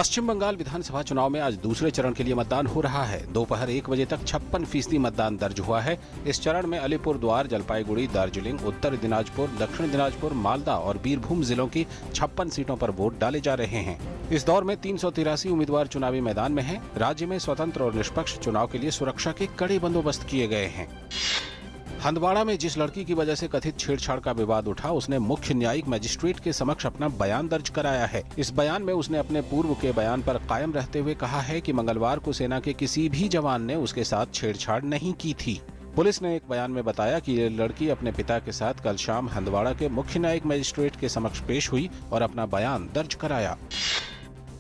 पश्चिम बंगाल विधानसभा चुनाव में आज दूसरे चरण के लिए मतदान हो रहा है। दोपहर 1 बजे तक 56% मतदान दर्ज हुआ है। इस चरण में अलीपुरद्वार, जलपाईगुड़ी, दार्जिलिंग, उत्तर दिनाजपुर, दक्षिण दिनाजपुर, मालदा और बीरभूम जिलों की 56 सीटों पर वोट डाले जा रहे हैं। इस दौर में 383 उम्मीदवार चुनावी मैदान में हैं। राज्य में स्वतंत्र और निष्पक्ष चुनाव के लिए सुरक्षा के कड़े बंदोबस्त किए गए हैं। हंदवाड़ा में जिस लड़की की वजह से कथित छेड़छाड़ का विवाद उठा, उसने मुख्य न्यायिक मजिस्ट्रेट के समक्ष अपना बयान दर्ज कराया है। इस बयान में उसने अपने पूर्व के बयान पर कायम रहते हुए कहा है कि मंगलवार को सेना के किसी भी जवान ने उसके साथ छेड़छाड़ नहीं की थी। पुलिस ने एक बयान में बताया कि ये लड़की अपने पिता के साथ कल शाम हंदवाड़ा के मुख्य न्यायिक मजिस्ट्रेट के समक्ष पेश हुई और अपना बयान दर्ज कराया।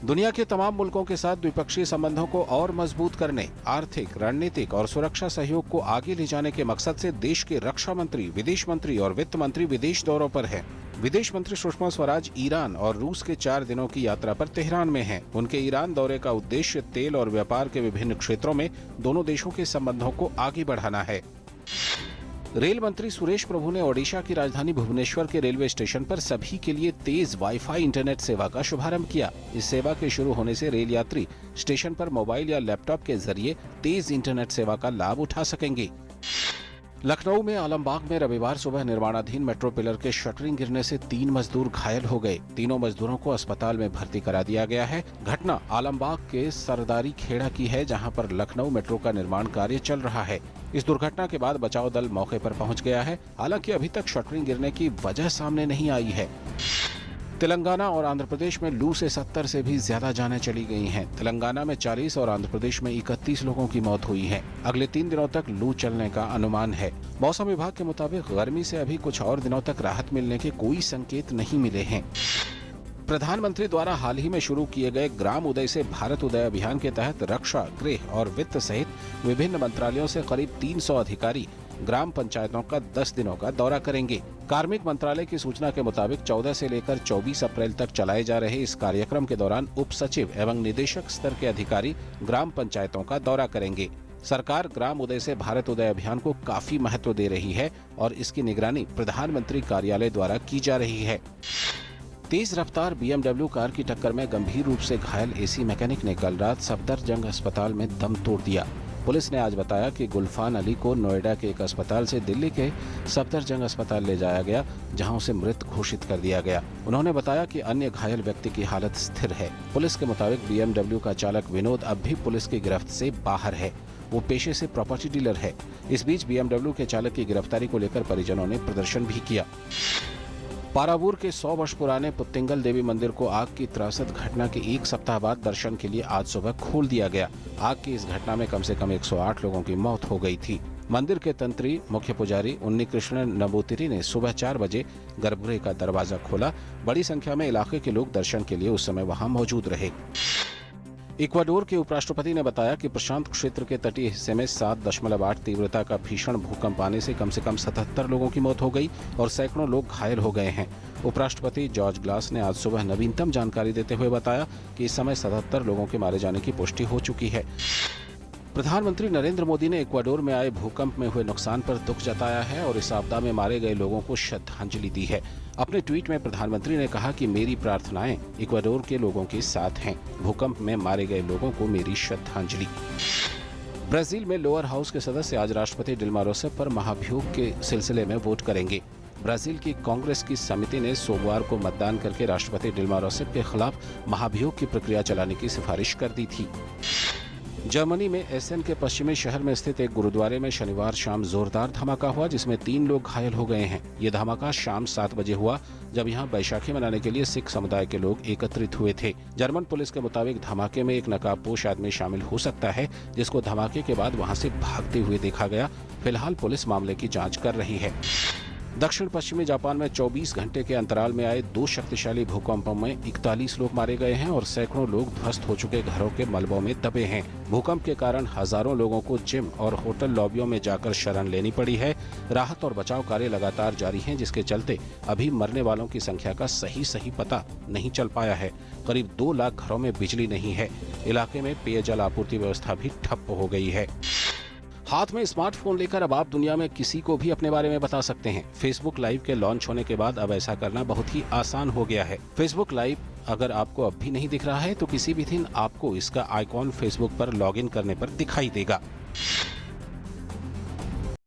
दुनिया के तमाम मुल्कों के साथ द्विपक्षीय संबंधों को और मजबूत करने, आर्थिक, रणनीतिक और सुरक्षा सहयोग को आगे ले जाने के मकसद से देश के रक्षा मंत्री, विदेश मंत्री और वित्त मंत्री विदेश दौरों पर हैं। विदेश मंत्री सुषमा स्वराज ईरान और रूस के 4 दिनों की यात्रा पर तेहरान में हैं। उनके ईरान दौरे का उद्देश्य तेल और व्यापार के विभिन्न क्षेत्रों में दोनों देशों के संबंधों को आगे बढ़ाना है। रेल मंत्री सुरेश प्रभु ने ओडिशा की राजधानी भुवनेश्वर के रेलवे स्टेशन पर सभी के लिए तेज वाईफाई इंटरनेट सेवा का शुभारंभ किया। इस सेवा के शुरू होने से रेल यात्री स्टेशन पर मोबाइल या लैपटॉप के जरिए तेज इंटरनेट सेवा का लाभ उठा सकेंगे। लखनऊ में आलमबाग में रविवार सुबह निर्माणाधीन मेट्रो पिलर के शटरिंग गिरने से 3 मजदूर घायल हो गए। तीनों मजदूरों को अस्पताल में भर्ती करा दिया गया है। घटना आलमबाग के सरदारी खेड़ा की है, जहां पर लखनऊ मेट्रो का निर्माण कार्य चल रहा है। इस दुर्घटना के बाद बचाव दल मौके पर पहुंच गया है। हालांकि अभी तक शटरिंग गिरने की वजह सामने नहीं आई है। तेलंगाना और आंध्र प्रदेश में लू से 70 से भी ज्यादा जानें चली गई हैं। तेलंगाना में 40 और आंध्र प्रदेश में 31 लोगों की मौत हुई है। अगले 3 दिनों तक लू चलने का अनुमान है। मौसम विभाग के मुताबिक गर्मी से अभी कुछ और दिनों तक राहत मिलने के कोई संकेत नहीं मिले हैं। प्रधानमंत्री द्वारा हाल ही में शुरू किए गए ग्राम उदय से भारत उदय अभियान के तहत रक्षा, गृह और वित्त सहित विभिन्न मंत्रालयों से करीब 300 अधिकारी ग्राम पंचायतों का 10 दिनों का दौरा करेंगे। कार्मिक मंत्रालय की सूचना के मुताबिक 14 से लेकर 24 अप्रैल तक चलाए जा रहे इस कार्यक्रम के दौरान उप सचिव एवं निदेशक स्तर के अधिकारी ग्राम पंचायतों का दौरा करेंगे। सरकार ग्राम उदय से भारत उदय अभियान को काफी महत्व दे रही है और इसकी निगरानी प्रधानमंत्री कार्यालय द्वारा की जा रही है। तेज रफ्तार BMW कार की टक्कर में गंभीर रूप से घायल AC मैकेनिक ने कल रात सफदरजंग अस्पताल में दम तोड़ दिया। पुलिस ने आज बताया कि गुलफान अली को नोएडा के एक अस्पताल से दिल्ली के सफदरजंग अस्पताल ले जाया गया, जहां उसे मृत घोषित कर दिया गया। उन्होंने बताया कि अन्य घायल व्यक्ति की हालत स्थिर है। पुलिस के मुताबिक BMW का चालक विनोद अब भी पुलिस की गिरफ्त से बाहर है। वो पेशे से प्रॉपर्टी डीलर है। इस बीच BMW के चालक की गिरफ्तारी को लेकर परिजनों ने प्रदर्शन भी किया। पारावूर के 100 वर्ष पुराने पुत्तिंगल देवी मंदिर को आग की त्रासद घटना के 1 सप्ताह बाद दर्शन के लिए आज सुबह खोल दिया गया। आग की इस घटना में कम से कम 108 लोगों की मौत हो गई थी। मंदिर के तंत्री मुख्य पुजारी उन्नीकृष्ण नंबूतिरी ने सुबह 4 बजे गर्भगृह का दरवाजा खोला। बड़ी संख्या में इलाके के लोग दर्शन के लिए उस समय वहां मौजूद रहे। इक्वाडोर के उपराष्ट्रपति ने बताया कि प्रशांत क्षेत्र के तटीय हिस्से में 7.8 तीव्रता का भीषण भूकंप आने से कम 77 लोगों की मौत हो गई और सैकड़ों लोग घायल हो गए हैं। उपराष्ट्रपति जॉर्ज ग्लास ने आज सुबह नवीनतम जानकारी देते हुए बताया कि इस समय 77 लोगों के मारे जाने की पुष्टि हो चुकी है। प्रधानमंत्री नरेंद्र मोदी ने इक्वाडोर में आए भूकंप में हुए नुकसान पर दुख जताया है और इस आपदा में मारे गए लोगों को श्रद्धांजलि दी है। अपने ट्वीट में प्रधानमंत्री ने कहा कि मेरी प्रार्थनाएं इक्वाडोर के लोगों के साथ हैं। भूकंप में मारे गए लोगों को मेरी श्रद्धांजलि। ब्राजील में लोअर हाउस के सदस्य आज राष्ट्रपति डिल्मा रूसेफ पर महाभियोग के सिलसिले में वोट करेंगे। ब्राजील की कांग्रेस की समिति ने सोमवार को मतदान करके राष्ट्रपति डिल्मा रूसेफ के खिलाफ महाभियोग की प्रक्रिया चलाने की सिफारिश कर दी थी। जर्मनी में एसेन के पश्चिमी शहर में स्थित एक गुरुद्वारे में शनिवार शाम जोरदार धमाका हुआ, जिसमें 3 लोग घायल हो गए हैं। ये धमाका शाम 7 बजे हुआ, जब यहाँ बैसाखी मनाने के लिए सिख समुदाय के लोग एकत्रित हुए थे। जर्मन पुलिस के मुताबिक धमाके में एक नकाबपोश आदमी शामिल हो सकता है, जिसको धमाके के बाद वहां से भागते हुए देखा गया। फिलहाल पुलिस मामले की जाँच कर रही है। दक्षिण पश्चिमी जापान में 24 घंटे के अंतराल में आए 2 शक्तिशाली भूकंपों में 41 लोग मारे गए हैं और सैकड़ों लोग ध्वस्त हो चुके घरों के मलबों में दबे हैं। भूकंप के कारण हजारों लोगों को जिम और होटल लॉबियों में जाकर शरण लेनी पड़ी है। राहत और बचाव कार्य लगातार जारी हैं, जिसके चलते अभी मरने वालों की संख्या का सही पता नहीं चल पाया है। करीब 2 लाख घरों में बिजली नहीं है। इलाके में पेयजल आपूर्ति व्यवस्था भी ठप हो गई है। हाथ में स्मार्टफोन लेकर अब आप दुनिया में किसी को भी अपने बारे में बता सकते हैं। फेसबुक लाइव के लॉन्च होने के बाद अब ऐसा करना बहुत ही आसान हो गया है। फेसबुक लाइव अगर आपको अब भी नहीं दिख रहा है तो किसी भी दिन आपको इसका आइकॉन फेसबुक पर लॉगिन करने पर दिखाई देगा।